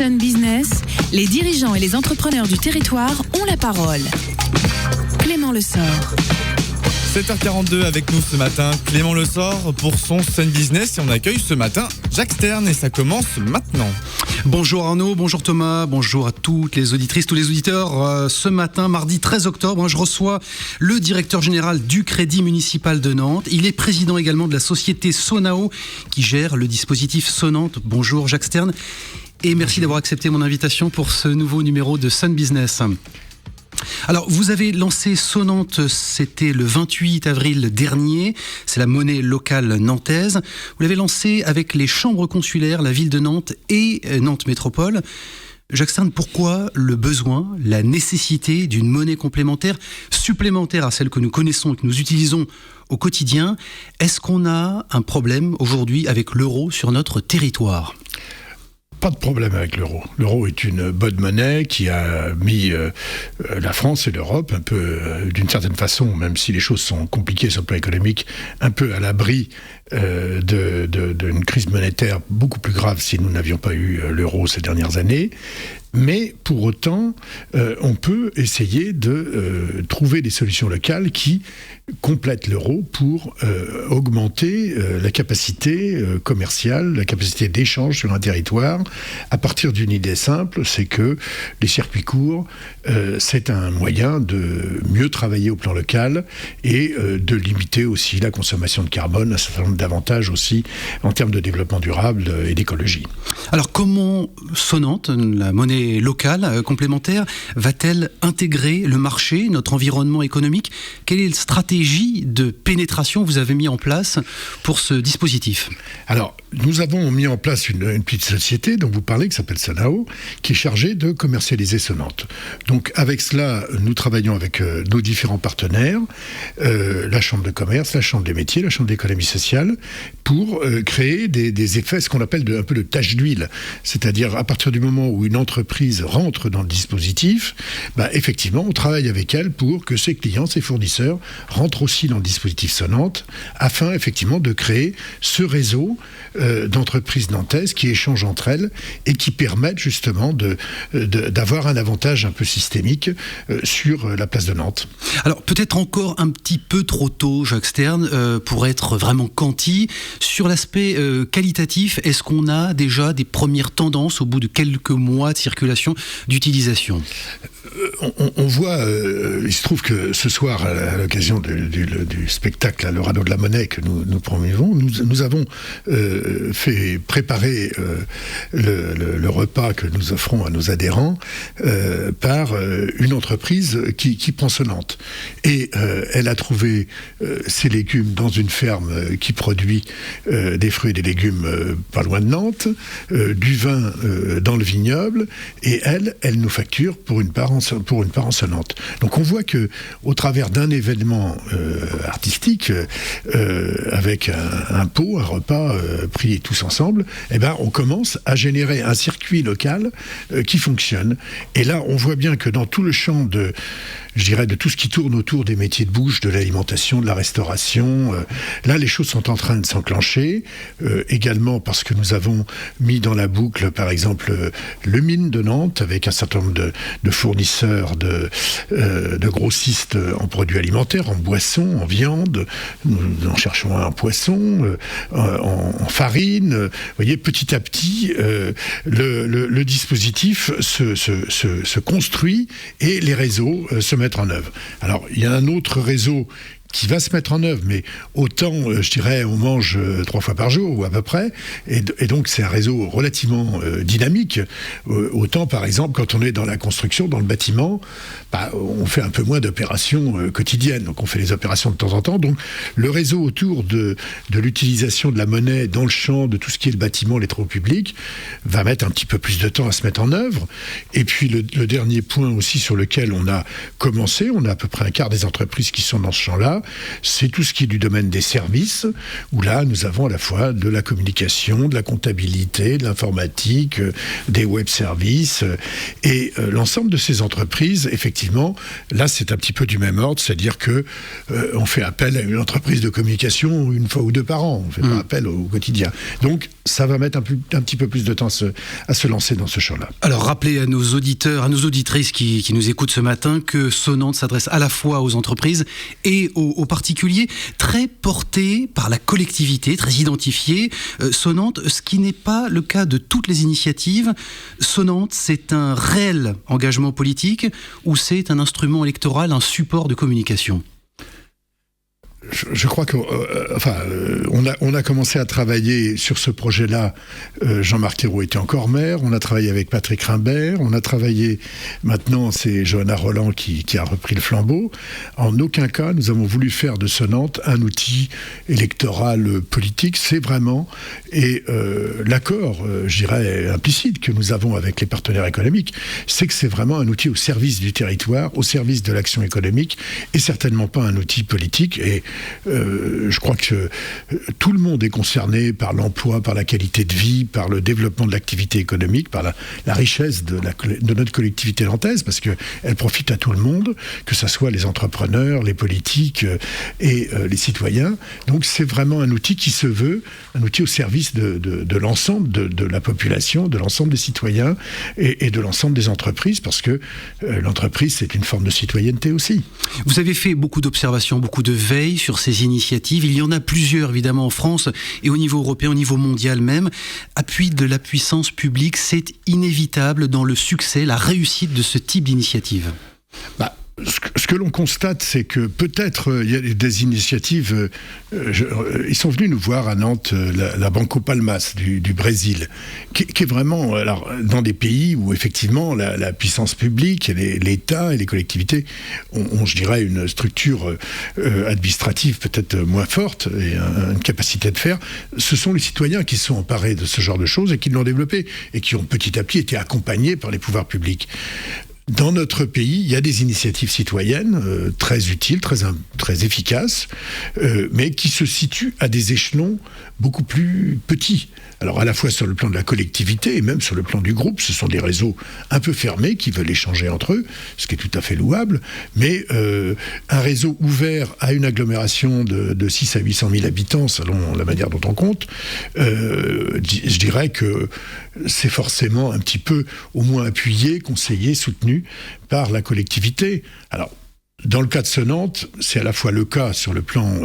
Sun Business, les dirigeants et les entrepreneurs du territoire ont la parole. Clément Lessort. 7h42 avec nous ce matin, Clément Lessort pour son Sun Business, et on accueille ce matin Jacques Stern et ça commence maintenant. Bonjour Arnaud, bonjour Thomas, bonjour à toutes les auditrices, tous les auditeurs. Ce matin, mardi 13 octobre, je reçois le directeur général du Crédit Municipal de Nantes. Il est président également de la société Sonao qui gère le dispositif Sonante. Bonjour Jacques Stern et merci d'avoir accepté mon invitation pour ce nouveau numéro de Sun Business. Alors, vous avez lancé Sonante, c'était le 28 avril dernier, c'est la monnaie locale nantaise. Vous l'avez lancé avec les chambres consulaires, la ville de Nantes et Nantes Métropole. Jacques Stern, pourquoi le besoin, la nécessité d'une monnaie complémentaire, supplémentaire à celle que nous connaissons et que nous utilisons au quotidien? Est-ce qu'on a un problème aujourd'hui avec l'euro sur notre territoire ? Pas de problème avec l'euro. L'euro est une bonne monnaie qui a mis la France et l'Europe un peu, d'une certaine façon, même si les choses sont compliquées sur le plan économique, un peu à l'abri d'une crise monétaire beaucoup plus grave si nous n'avions pas eu l'euro ces dernières années. Mais pour autant, on peut essayer de trouver des solutions locales qui complètent l'euro pour augmenter la capacité commerciale, la capacité d'échange sur un territoire, à partir d'une idée simple, c'est que les circuits courts, c'est un moyen de mieux travailler au plan local et de limiter aussi la consommation de carbone, un certain nombre d'avantages aussi en termes de développement durable et d'écologie. Alors comment Sonante, la monnaie locale complémentaire, va-t-elle intégrer le marché, notre environnement économique ? Quelle est la stratégie de pénétration que vous avez mis en place pour ce dispositif ? Alors, nous avons mis en place une petite société dont vous parlez, qui s'appelle Sonao, qui est chargée de commercialiser Sonante. Donc avec cela, nous travaillons avec nos différents partenaires, la Chambre de commerce, la Chambre des métiers, la Chambre d'économie sociale, pour créer des effets, ce qu'on appelle un peu de tache d'huile. C'est-à-dire, à partir du moment où une entreprise rentre dans le dispositif, effectivement, on travaille avec elle pour que ses clients, ses fournisseurs, rentrent aussi dans le dispositif Sonante, afin effectivement de créer ce réseau d'entreprises nantaises qui échangent entre elles et qui permettent justement d'avoir un avantage un peu systémique sur la place de Nantes. Alors peut-être encore un petit peu trop tôt, Jacques Stern, pour être vraiment quanti. Sur l'aspect qualitatif, est-ce qu'on a déjà des premières tendances au bout de quelques mois de circulation, d'utilisation ? On voit, il se trouve que ce soir, à l'occasion du spectacle à le radeau de la monnaie que nous promouvons, nous avons fait préparer le repas que nous offrons à nos adhérents par une entreprise qui prend Sonante. Et elle a trouvé ses légumes dans une ferme qui produit des fruits et des légumes pas loin de Nantes, du vin dans le vignoble, et elle nous facture pour une part en Sonante. Donc on voit que au travers d'un événement artistique, avec un pot, un repas pris tous ensemble, on commence à générer un circuit local qui fonctionne. Et là, on voit bien que dans tout le champ de tout ce qui tourne autour des métiers de bouche, de l'alimentation, de la restauration. Là, les choses sont en train de s'enclencher. Également parce que nous avons mis dans la boucle, par exemple, le mine de Nantes, avec un certain nombre de fournisseurs, de grossistes en produits alimentaires, en boissons, en viande. Nous en cherchons un en poisson, en farine. Vous voyez, petit à petit, le dispositif se construit et les réseaux se mettre en œuvre. Alors, il y a un autre réseau qui va se mettre en œuvre, mais autant, on mange 3 fois par jour, ou à peu près, et donc c'est un réseau relativement dynamique. Autant, par exemple, quand on est dans la construction, dans le bâtiment, on fait un peu moins d'opérations quotidiennes, donc on fait les opérations de temps en temps. Donc le réseau autour de l'utilisation de la monnaie dans le champ de tout ce qui est le bâtiment, les travaux publics, va mettre un petit peu plus de temps à se mettre en œuvre. Et puis le dernier point aussi sur lequel on a commencé, on a à peu près un quart des entreprises qui sont dans ce champ-là, là, c'est tout ce qui est du domaine des services, où là, nous avons à la fois de la communication, de la comptabilité, de l'informatique, des web services, et l'ensemble de ces entreprises, effectivement, là, c'est un petit peu du même ordre, c'est-à-dire que on fait appel à une entreprise de communication une fois ou deux par an, on fait pas appel au quotidien. Donc, ça va mettre un petit peu plus de temps à se lancer dans ce champ-là. Alors, rappelez à nos auditeurs, à nos auditrices qui nous écoutent ce matin que Sonante s'adresse à la fois aux entreprises et aux particuliers, très portés par la collectivité, très identifiés. Sonante, ce qui n'est pas le cas de toutes les initiatives. Sonante, c'est un réel engagement politique ou c'est un instrument électoral, un support de communication ? Je crois qu'on a commencé à travailler sur ce projet-là. Jean-Marc Ayrault était encore maire. On a travaillé avec Patrick Rimbert. On a travaillé, maintenant, c'est Johanna Roland qui a repris le flambeau. En aucun cas, nous avons voulu faire de Sonante un outil électoral politique. C'est vraiment, et l'accord, je dirais, implicite que nous avons avec les partenaires économiques, c'est que c'est vraiment un outil au service du territoire, au service de l'action économique, et certainement pas un outil politique. Et je crois que tout le monde est concerné par l'emploi, par la qualité de vie, par le développement de l'activité économique, par la richesse de notre collectivité nantaise, parce qu'elle profite à tout le monde, que ce soit les entrepreneurs, les politiques et les citoyens. Donc c'est vraiment un outil qui se veut un outil au service de l'ensemble de la population, de l'ensemble des citoyens et de l'ensemble des entreprises, parce que l'entreprise, c'est une forme de citoyenneté aussi. Vous avez fait beaucoup d'observations, beaucoup de veilles sur ces initiatives. Il y en a plusieurs, évidemment, en France et au niveau européen, au niveau mondial même. Appui de la puissance publique, c'est inévitable dans le succès, la réussite de ce type d'initiative. Ce que l'on constate, c'est que peut-être il y a des initiatives. Ils sont venus nous voir à Nantes, la Banco Palmas du Brésil, qui est vraiment dans des pays où effectivement la puissance publique, et l'État et les collectivités ont, je dirais, une structure administrative peut-être moins forte et une capacité de faire. Ce sont les citoyens qui se sont emparés de ce genre de choses et qui l'ont développé et qui ont petit à petit été accompagnés par les pouvoirs publics. Dans notre pays, il y a des initiatives citoyennes très utiles, très efficaces, mais qui se situent à des échelons beaucoup plus petits. Alors à la fois sur le plan de la collectivité et même sur le plan du groupe, ce sont des réseaux un peu fermés qui veulent échanger entre eux, ce qui est tout à fait louable, mais un réseau ouvert à une agglomération de 6 à 800 000 habitants, selon la manière dont on compte, je dirais que c'est forcément un petit peu au moins appuyé, conseillé, soutenu par la collectivité. Alors, dans le cas de Sonante, c'est à la fois le cas sur le plan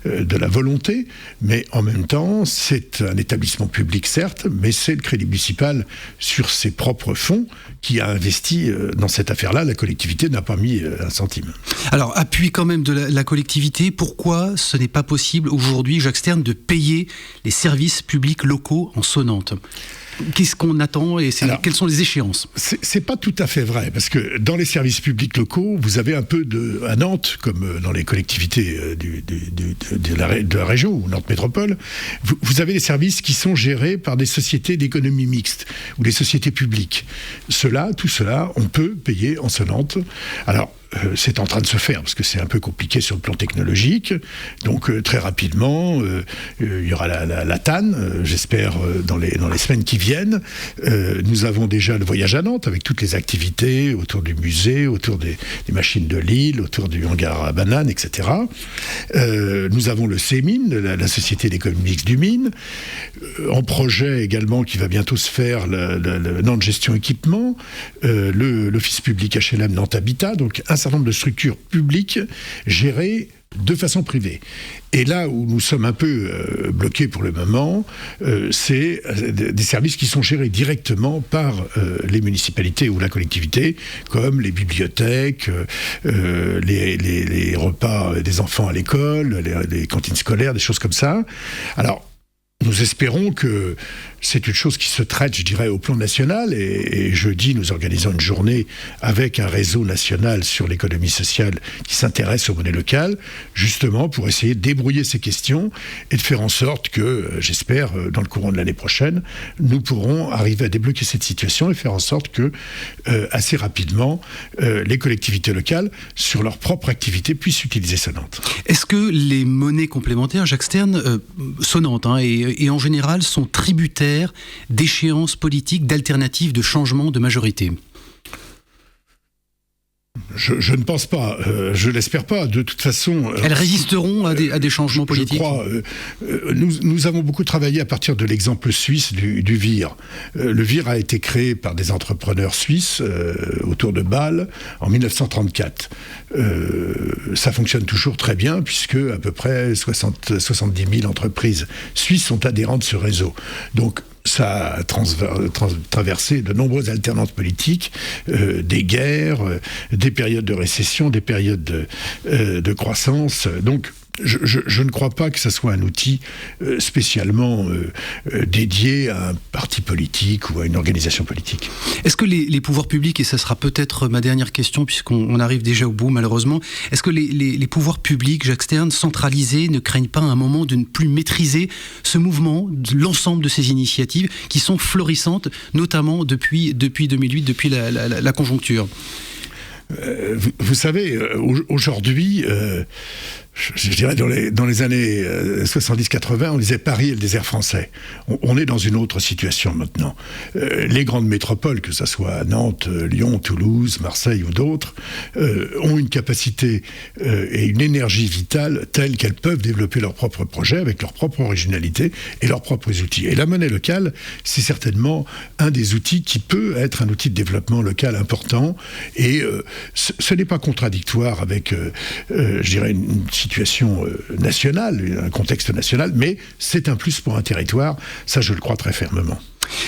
de la volonté, mais en même temps, c'est un établissement public, certes, mais c'est le Crédit municipal sur ses propres fonds qui a investi dans cette affaire-là. La collectivité n'a pas mis un centime. Alors, appui quand même de la collectivité, pourquoi ce n'est pas possible aujourd'hui, Jacques Stern, de payer les services publics locaux en Sonante ? Qu'est-ce qu'on attend et quelles sont les échéances ? C'est pas tout à fait vrai, parce que dans les services publics locaux, vous avez un peu à Nantes, comme dans les collectivités de la région, ou Nantes Métropole, vous avez des services qui sont gérés par des sociétés d'économie mixte, ou des sociétés publiques. Tout cela, on peut payer en Sonante. Alors, c'est en train de se faire, parce que c'est un peu compliqué sur le plan technologique. Donc, très rapidement, il y aura la TAN, j'espère, dans les semaines qui viennent. Nous avons déjà le voyage à Nantes, avec toutes les activités autour du musée, autour des machines de Lille, autour du hangar à bananes, etc. Nous avons le CEMIN, la Société d'économie mixte du Mine. En projet également, qui va bientôt se faire, le Nantes Gestion Équipement, l'Office public HLM Nantes Habitat, donc un certain nombre de structures publiques gérées de façon privée. Et là où nous sommes un peu bloqués pour le moment, c'est des services qui sont gérés directement par les municipalités ou la collectivité, comme les bibliothèques, les repas des enfants à l'école, les cantines scolaires, des choses comme ça. Alors, nous nous espérons que c'est une chose qui se traite, je dirais, au plan national. Et jeudi, nous organisons une journée avec un réseau national sur l'économie sociale qui s'intéresse aux monnaies locales, justement pour essayer de débrouiller ces questions et de faire en sorte que, j'espère, dans le courant de l'année prochaine, nous pourrons arriver à débloquer cette situation et faire en sorte que, assez rapidement, les collectivités locales, sur leur propre activité, puissent utiliser Sonante. Est-ce que les monnaies complémentaires, Jacques Stern, Sonante, et en général, sont tributaires d'échéances politiques, d'alternatives, de changements de majorité? Je ne pense pas, je l'espère pas. De toute façon... Elles résisteront à des changements politiques? Je crois. Nous avons beaucoup travaillé à partir de l'exemple suisse du VIR. Le VIR a été créé par des entrepreneurs suisses autour de Bâle en 1934. Ça fonctionne toujours très bien puisque à peu près 70 000 entreprises suisses sont adhérentes de ce réseau. Donc, ça a traversé de nombreuses alternances politiques, des guerres, des périodes de récession, des périodes de croissance. Donc, je ne crois pas que ce soit un outil spécialement dédié à un parti politique ou à une organisation politique. Est-ce que les pouvoirs publics, et ça sera peut-être ma dernière question puisqu'on arrive déjà au bout malheureusement, est-ce que les pouvoirs publics, Jacques Stern, centralisés, ne craignent pas à un moment de ne plus maîtriser ce mouvement, l'ensemble de ces initiatives qui sont florissantes, notamment depuis 2008, depuis la conjoncture? Vous savez, aujourd'hui... je dirais dans les années 70-80, on disait Paris et le désert français. On est dans une autre situation maintenant. Les grandes métropoles, que ce soit Nantes, Lyon, Toulouse, Marseille ou d'autres, ont une capacité et une énergie vitale telle qu'elles peuvent développer leurs propres projets avec leur propre originalité et leurs propres outils. Et la monnaie locale, c'est certainement un des outils qui peut être un outil de développement local important. Et ce n'est pas contradictoire avec, je dirais, une situation nationale, un contexte national, mais c'est un plus pour un territoire, ça je le crois très fermement.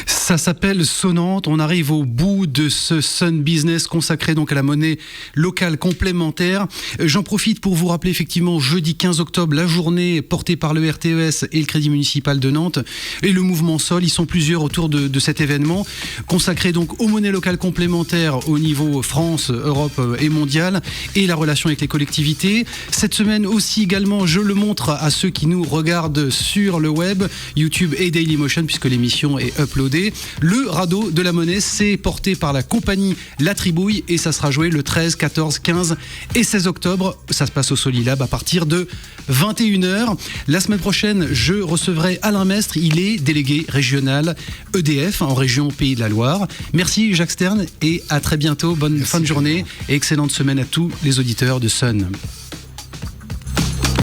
Ça s'appelle Sonante. On arrive au bout de ce Sun Business consacré donc à la monnaie locale complémentaire. J'en profite pour vous rappeler effectivement jeudi 15 octobre la journée portée par le RTES et le Crédit Municipal de Nantes et le mouvement Sol. Ils sont plusieurs autour de cet événement consacré donc aux monnaies locales complémentaires au niveau France, Europe et mondial et la relation avec les collectivités. Cette semaine aussi également, je le montre à ceux qui nous regardent sur le web, YouTube et Dailymotion puisque l'émission est uploadé. Le radeau de la monnaie, c'est porté par la compagnie La Tribouille et ça sera joué le 13, 14, 15 et 16 octobre. Ça se passe au Solilab à partir de 21h. La semaine prochaine, je recevrai Alain Mestre. Il est délégué régional EDF en région Pays de la Loire. Merci Jacques Stern et à très bientôt. Bonne fin de journée et excellente semaine à tous les auditeurs de Sun.